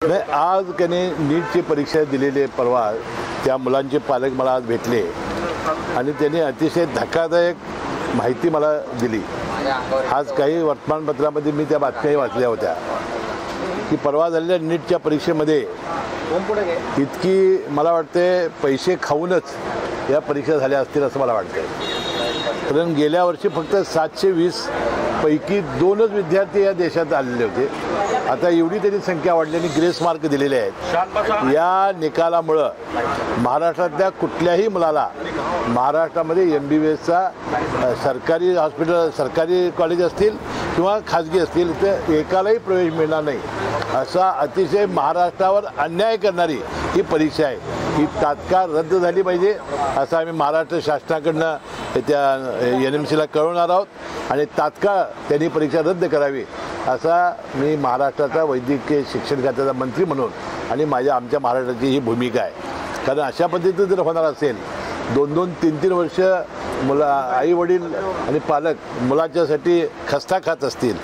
नाही, आज त्याने नीटची परीक्षा दिलेली परवा त्या मुलांचे पालक मला आज भेटले आणि त्यांनी अतिशय धक्कादायक माहिती मला दिली। आज काही वर्तमानपत्रामध्ये मी त्या बातम्याही वाचल्या होत्या की परवा झालेल्या नीटच्या परीक्षेमध्ये इतकी मला वाटते पैसे खाऊनच या परीक्षा झाल्या असतील असं मला वाटतंय। कारण गेल्या वर्षी फक्त 720 पैकी 2च विद्यार्थी या देशात आलेले होते। आता एवढी तरी संख्या वाढल्याने ग्रेस मार्क दिलेले आहेत। या निकालामुळं महाराष्ट्रातल्या कुठल्याही मुलाला महाराष्ट्रामध्ये MBBSचा सरकारी हॉस्पिटल सरकारी कॉलेज असतील किंवा खाजगी असतील तर एकालाही प्रवेश मिळणार नाही असा अतिशय महाराष्ट्रावर अन्याय करणारी ही परीक्षा आहे। ही तात्काळ रद्द झाली पाहिजे असं आम्ही महाराष्ट्र शासनाकडनं त्या NMCला कळवणार आहोत आणि तात्काळ त्यांनी परीक्षा रद्द करावी असा मी महाराष्ट्राचा वैद्यकीय शिक्षण खात्याचा मंत्री म्हणून आणि आमच्या महाराष्ट्राची ही भूमिका आहे। कारण अशा पद्धतीने जर होणार असेल 2-2, 3-3 वर्ष आई वडील आणि पालक मुलाच्यासाठी खस्ता खात असतील,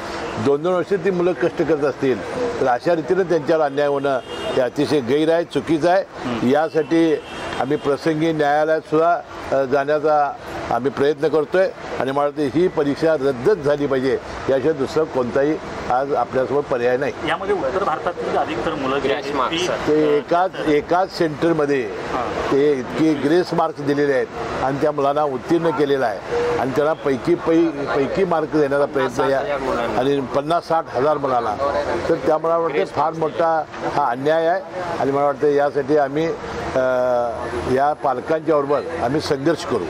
2-2 वर्ष ती मुलं कष्ट करत असतील तर अशा रीतीने त्यांच्यावर अन्याय होणं हे अतिशय गैर आहे, चुकीचं आहे। यासाठी आम्ही प्रसंगी न्यायालयात सुद्धा जाण्याचा आम्ही प्रयत्न करतोय आणि मला वाटतं ही परीक्षा रद्दच झाली पाहिजे याशिवाय दुसरं कोणताही आज आपल्यासमोर पर्याय नाही। यामध्ये उत्तर भारतातील अधिकतर मुलं ते एकाच सेंटरमध्ये ते इतके ग्रेस मार्क्स दिलेले आहेत आणि त्या मुलांना उत्तीर्ण केलेला आहे आणि त्यांना पैकी मार्क देण्याचा प्रयत्न या आणि 50-60 हजार मुलांना तर त्यामुळे मला वाटतं फार मोठा हा अन्याय आहे आणि मला वाटतं यासाठी आम्ही या पालकांच्या बरोबर आम्ही संघर्ष करू।